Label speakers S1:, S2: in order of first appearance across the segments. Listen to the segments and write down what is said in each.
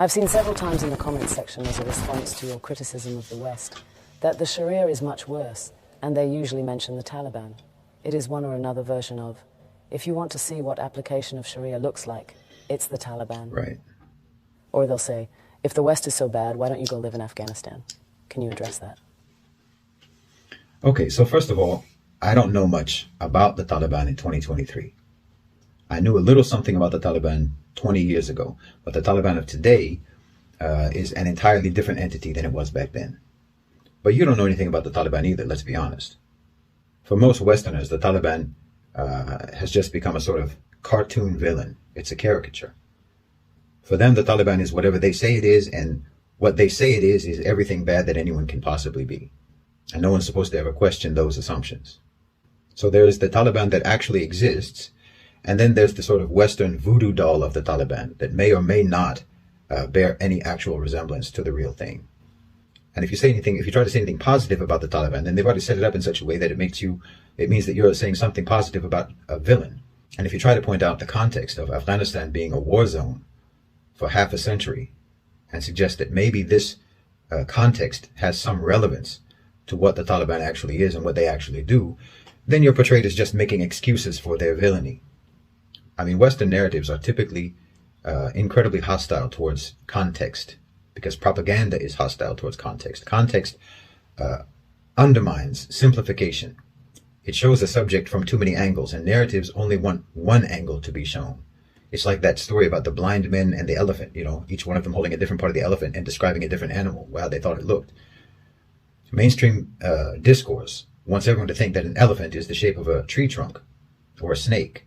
S1: I've seen several times in the comments section as a response to your criticism of the West that the Sharia is much worse, and they usually mention the Taliban. It is one or another version of, if you want to see what application of Sharia looks like, it's the Taliban.
S2: Right.
S1: Or they'll say, if the West is so bad, why don't you go live in Afghanistan? Can you address that?
S2: Okay, so first of all, I don't know much about the Taliban in 2023. I knew a little something about the Taliban 20 years ago, but the Taliban of today is an entirely different entity than it was back then. But you don't know anything about the Taliban either, let's be honest. For most Westerners, the Taliban has just become a sort of cartoon villain. It's a caricature. For them, the Taliban is whatever they say it is, and what they say it is everything bad that anyone can possibly be. And no one's supposed to ever question those assumptions. So there's the Taliban that actually exists, and then there's the sort of Western voodoo doll of the Taliban that may or may not bear any actual resemblance to the real thing. And if you try to say anything positive about the Taliban, then they've already set it up in such a way that it means that you're saying something positive about a villain. And if you try to point out the context of Afghanistan being a war zone for half a century and suggest that maybe this context has some relevance to what the Taliban actually is and what they actually do, then you're portrayed as just making excuses for their villainy. I mean, Western narratives are typically incredibly hostile towards context, because propaganda is hostile towards context. Context undermines simplification. It shows a subject from too many angles, and narratives only want one angle to be shown. It's like that story about the blind men and the elephant, each one of them holding a different part of the elephant and describing a different animal, how they thought it looked. Mainstream discourse wants everyone to think that an elephant is the shape of a tree trunk or a snake.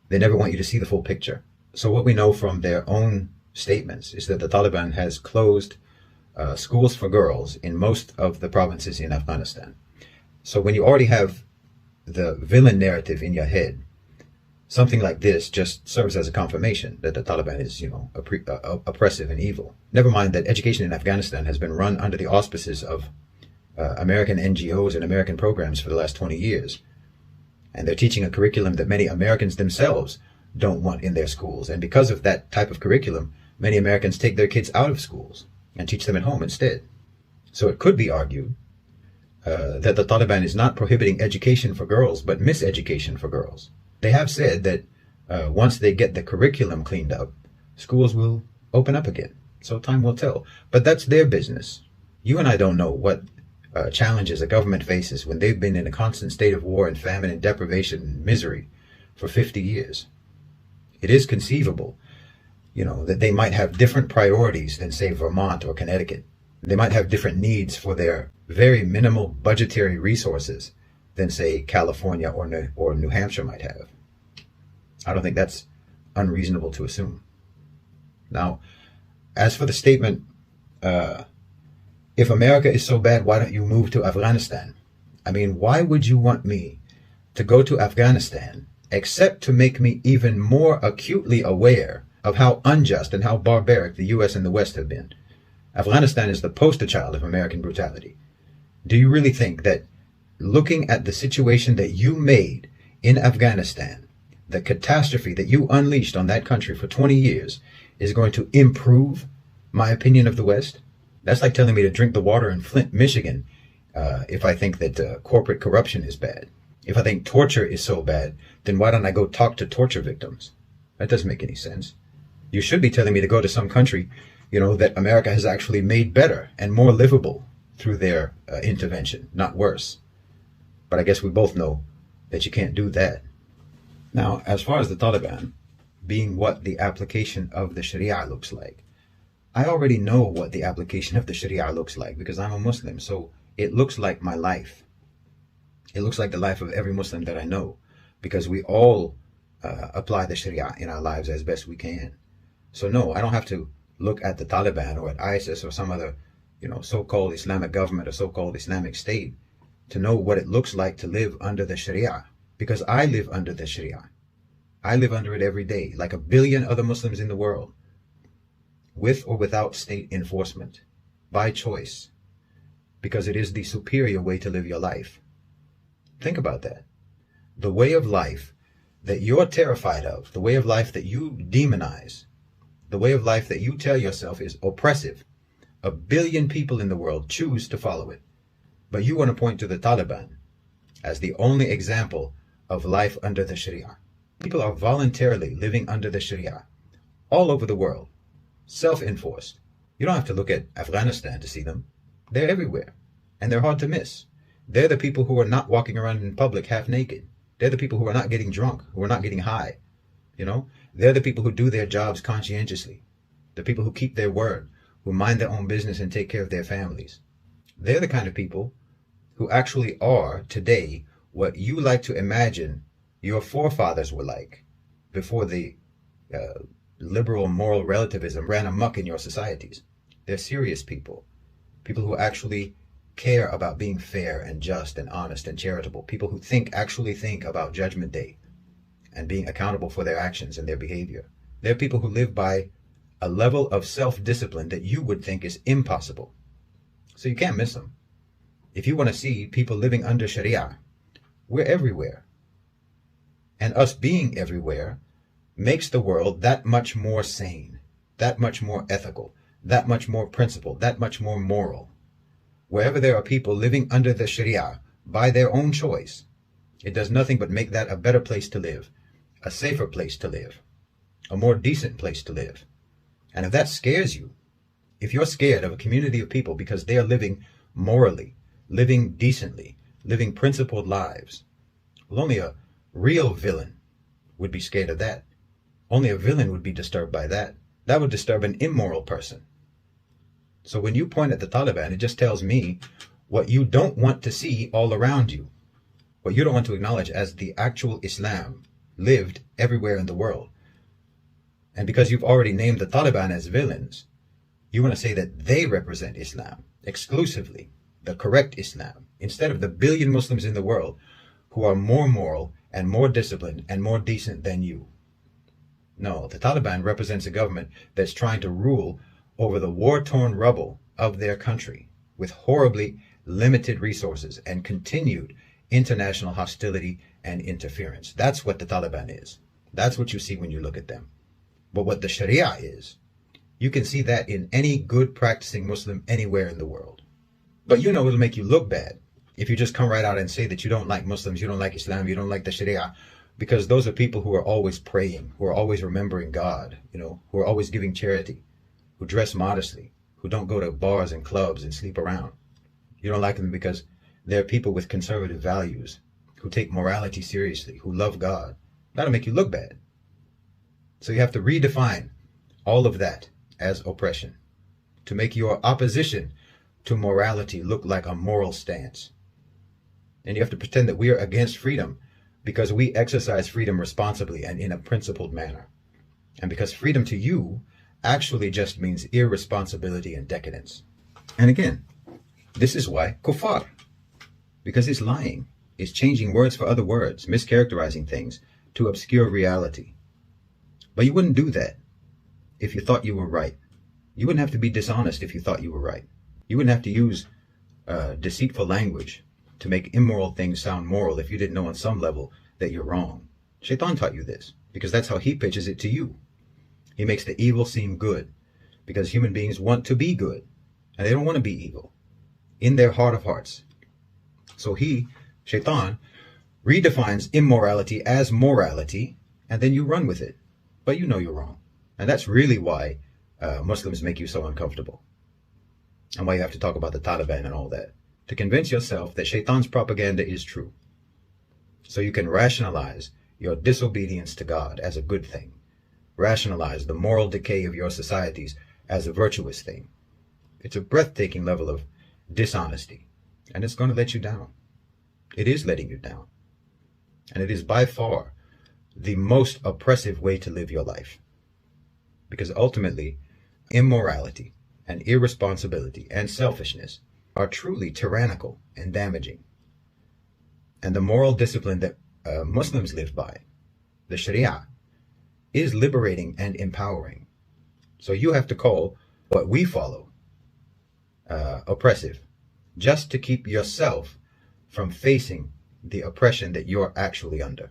S2: They never want you to see the full picture. So what we know from their own statements is that the Taliban has closed schools for girls in most of the provinces in Afghanistan. So when you already have the villain narrative in your head, something like this just serves as a confirmation that the Taliban is, oppressive and evil. Never mind that education in Afghanistan has been run under the auspices of American NGOs and American programs for the last 20 years. And they're teaching a curriculum that many Americans themselves don't want in their schools. And because of that type of curriculum, many Americans take their kids out of schools and teach them at home instead. So it could be argued that the Taliban is not prohibiting education for girls, but miseducation for girls. They have said that once they get the curriculum cleaned up, schools will open up again. So time will tell. But that's their business. You and I don't know what challenges a government faces when they've been in a constant state of war and famine and deprivation and misery for 50 years. It is conceivable, that they might have different priorities than, say, Vermont or Connecticut. They might have different needs for their very minimal budgetary resources than, say, California or New Hampshire might have. I don't think that's unreasonable to assume. Now, as for the statement, if America is so bad, why don't you move to Afghanistan? I mean, why would you want me to go to Afghanistan except to make me even more acutely aware of how unjust and how barbaric the U.S. and the West have been? Afghanistan is the poster child of American brutality. Do you really think that looking at the situation that you made in Afghanistan, the catastrophe that you unleashed on that country for 20 years, is going to improve my opinion of the West? That's like telling me to drink the water in Flint, Michigan, if I think that corporate corruption is bad. If I think torture is so bad, then why don't I go talk to torture victims? That doesn't make any sense. You should be telling me to go to some country, that America has actually made better and more livable through their intervention, not worse. But I guess we both know that you can't do that. Now, as far as the Taliban being what the application of the Sharia looks like, I already know what the application of the Sharia looks like because I'm a Muslim. So it looks like my life. It looks like the life of every Muslim that I know, because we all apply the Sharia in our lives as best we can. So no, I don't have to look at the Taliban or at ISIS or some other, so-called Islamic government or so-called Islamic state to know what it looks like to live under the Sharia, because I live under the Sharia. I live under it every day, like a billion other Muslims in the world, with or without state enforcement, by choice, because it is the superior way to live your life. Think about that. The way of life that you're terrified of, the way of life that you demonize, the way of life that you tell yourself is oppressive. 1 billion people in the world choose to follow it. But you want to point to the Taliban as the only example of life under the Sharia. People are voluntarily living under the Sharia all over the world, self-enforced. You don't have to look at Afghanistan to see them. They're everywhere, and they're hard to miss. They're the people who are not walking around in public half naked. They're the people who are not getting drunk, who are not getting high. They're the people who do their jobs conscientiously. The people who keep their word, who mind their own business and take care of their families. They're the kind of people who actually are today what you like to imagine your forefathers were like before the liberal moral relativism ran amok in your societies. They're serious people, people who actually care about being fair and just and honest and charitable, people who actually think about Judgment Day and being accountable for their actions and their behavior. They're people who live by a level of self-discipline that you would think is impossible. So you can't miss them. If you want to see people living under Sharia, we're everywhere. And us being everywhere makes the world that much more sane, that much more ethical, that much more principled, that much more moral. Wherever there are people living under the Sharia by their own choice, it does nothing but make that a better place to live, a safer place to live, a more decent place to live. And if that scares you, if you're scared of a community of people because they are living morally, living decently, living principled lives, well, only a real villain would be scared of that. Only a villain would be disturbed by that. That would disturb an immoral person. So when you point at the Taliban, it just tells me what you don't want to see all around you, what you don't want to acknowledge as the actual Islam lived everywhere in the world. And because you've already named the Taliban as villains, you want to say that they represent Islam exclusively, the correct Islam, instead of the billion Muslims in the world who are more moral and more disciplined and more decent than you. No, the Taliban represents a government that's trying to rule over the war-torn rubble of their country with horribly limited resources and continued international hostility and interference. That's what the Taliban is. That's what you see when you look at them. But what the Sharia is, you can see that in any good practicing Muslim anywhere in the world. But it'll make you look bad if you just come right out and say that you don't like Muslims, you don't like Islam, you don't like the Sharia, because those are people who are always praying, who are always remembering God, who are always giving charity, who dress modestly, who don't go to bars and clubs and sleep around. You don't like them because they're people with conservative values, who take morality seriously, who love God. That'll make you look bad. So you have to redefine all of that as oppression to make your opposition to morality look like a moral stance. And you have to pretend that we are against freedom because we exercise freedom responsibly and in a principled manner. And because freedom to you actually just means irresponsibility and decadence. And again, this is why kuffar, because it's lying, it's changing words for other words, mischaracterizing things to obscure reality. But you wouldn't do that if you thought you were right. You wouldn't have to be dishonest if you thought you were right. You wouldn't have to use deceitful language to make immoral things sound moral if you didn't know on some level that you're wrong. Shaitan taught you this because that's how he pitches it to you. He makes the evil seem good because human beings want to be good and they don't want to be evil in their heart of hearts. So Shaitan, redefines immorality as morality and then you run with it. But you're wrong. And that's really why Muslims make you so uncomfortable. And why you have to talk about the Taliban and all that. To convince yourself that Shaitan's propaganda is true. So you can rationalize your disobedience to God as a good thing. Rationalize the moral decay of your societies as a virtuous thing. It's a breathtaking level of dishonesty. And it's going to let you down. It is letting you down. And it is by far the most oppressive way to live your life. Because ultimately, immorality and irresponsibility and selfishness are truly tyrannical and damaging. And the moral discipline that Muslims live by, the Sharia, is liberating and empowering. So you have to call what we follow oppressive, just to keep yourself from facing the oppression that you're actually under.